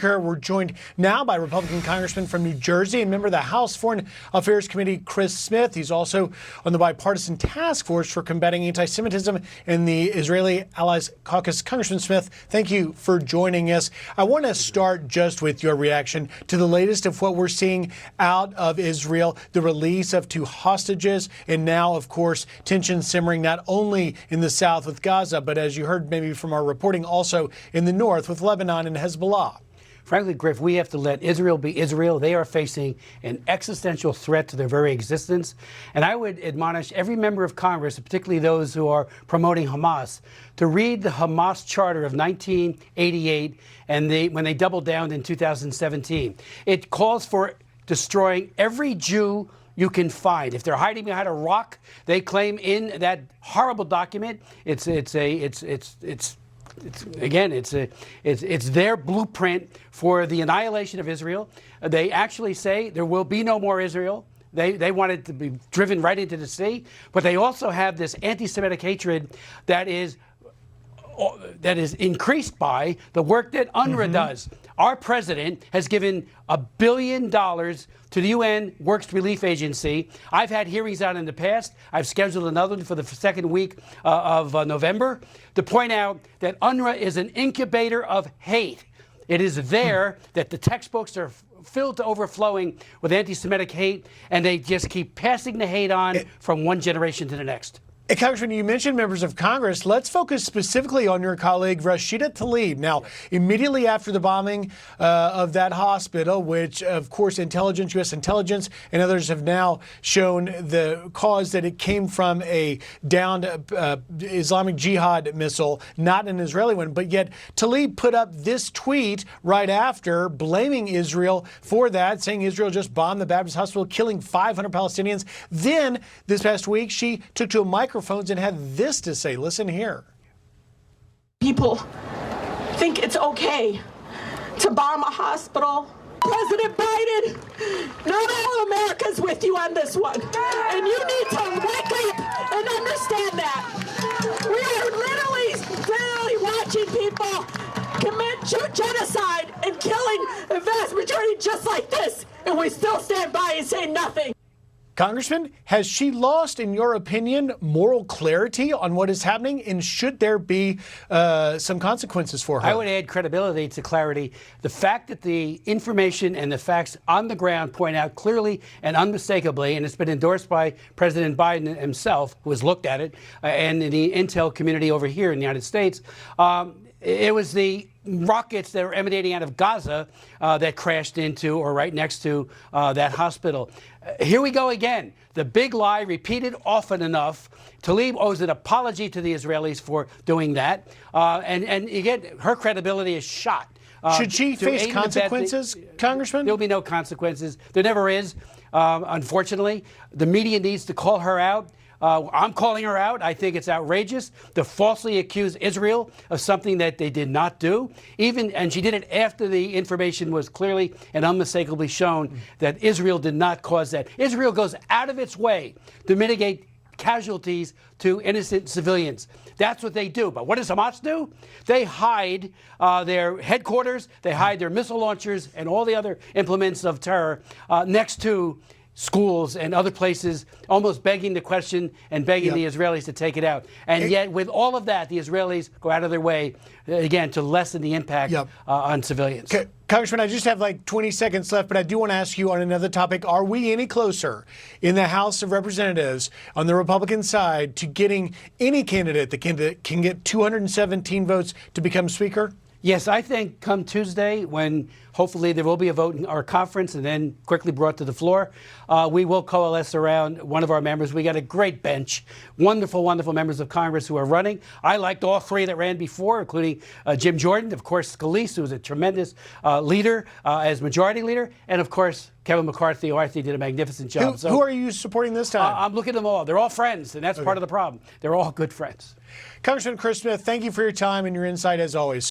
We're joined now by Republican Congressman from New Jersey and member of the House Foreign Affairs Committee, Chris Smith. He's also on the bipartisan task force for combating anti-Semitism in the Israeli Allies Caucus. Congressman Smith, thank you for joining us. I want to start just with your reaction to the latest of what we're seeing out of Israel, the release of 2 hostages, and now, of course, tensions simmering not only in the south with Gaza, but as you heard maybe from our reporting, also in the north with Lebanon and Hezbollah. Frankly, Griff, we have to let Israel be Israel. They are facing an existential threat to their very existence. And I would admonish every member of Congress, particularly those who are promoting Hamas, to read the Hamas charter of 1988 and when they doubled down in 2017. It calls for destroying every Jew you can find. If they're hiding behind a rock, they claim in that horrible document, it's their blueprint for the annihilation of Israel. They actually say there will be no more Israel. They want it to be driven right into the sea. But they also have this anti-Semitic hatred that is increased by the work that UNRWA does. Our president has given $1 billion to the UN Works Relief Agency. I've had hearings out in the past. I've scheduled another one for the second week of November to point out that UNRWA is an incubator of hate. It is there that the textbooks are filled to overflowing with anti-Semitic hate, and they just keep passing the hate on from one generation to the next. Congressman, you mentioned members of Congress. Let's focus specifically on your colleague, Rashida Tlaib. Now, immediately after the bombing of that hospital, which, of course, U.S. intelligence and others have now shown the cause that it came from a downed Islamic Jihad missile, not an Israeli one. But yet Tlaib put up this tweet right after blaming Israel for that, saying Israel just bombed the Baptist hospital, killing 500 Palestinians. Then, this past week, she took to a microphone and had this to say. Listen here. People think it's okay to bomb a hospital. President Biden, not all America's with you on this one. And you need to wake up and understand that. We are literally watching people commit genocide and killing the vast majority just like this. And we still stand by and say nothing. Congressman, has she lost, in your opinion, moral clarity on what is happening? And should there be some consequences for her? I would add credibility to clarity. The fact that the information and the facts on the ground point out clearly and unmistakably, and it's been endorsed by President Biden himself, who has looked at it, and the intel community over here in the United States, it was the rockets that were emanating out of Gaza that crashed into or right next to that hospital. Here we go again. The big lie repeated often enough. Tlaib owes an apology to the Israelis for doing that. And again, her credibility is shot. Should she face consequences, Congressman? There'll be no consequences. There never is, unfortunately. The media needs to call her out. I'm calling her out. I think it's outrageous to falsely accuse Israel of something that they did not do. And she did it after the information was clearly and unmistakably shown that Israel did not cause that. Israel goes out of its way to mitigate casualties to innocent civilians. That's what they do. But what does Hamas do? They hide their headquarters, they hide their missile launchers and all the other implements of terror next to schools and other places, almost begging the question and begging the Israelis to take it out. And yet, with all of that, the Israelis go out of their way, again, to lessen the impact on civilians. Congressman, I just have like 20 seconds left, but I do want to ask you on another topic. Are we any closer in the House of Representatives on the Republican side to getting any candidate that can get 217 votes to become Speaker? Yes, I think come Tuesday, when hopefully there will be a vote in our conference and then quickly brought to the floor, we will coalesce around one of our members. We got a great bench, wonderful, wonderful members of Congress who are running. I liked all 3 that ran before, including Jim Jordan, of course, Scalise, who was a tremendous leader as majority leader, and of course, Kevin McCarthy, who I think did a magnificent job. Who are you supporting this time? I'm looking at them all. They're all friends, and that's part of the problem. They're all good friends. Congressman Chris Smith, thank you for your time and your insight as always.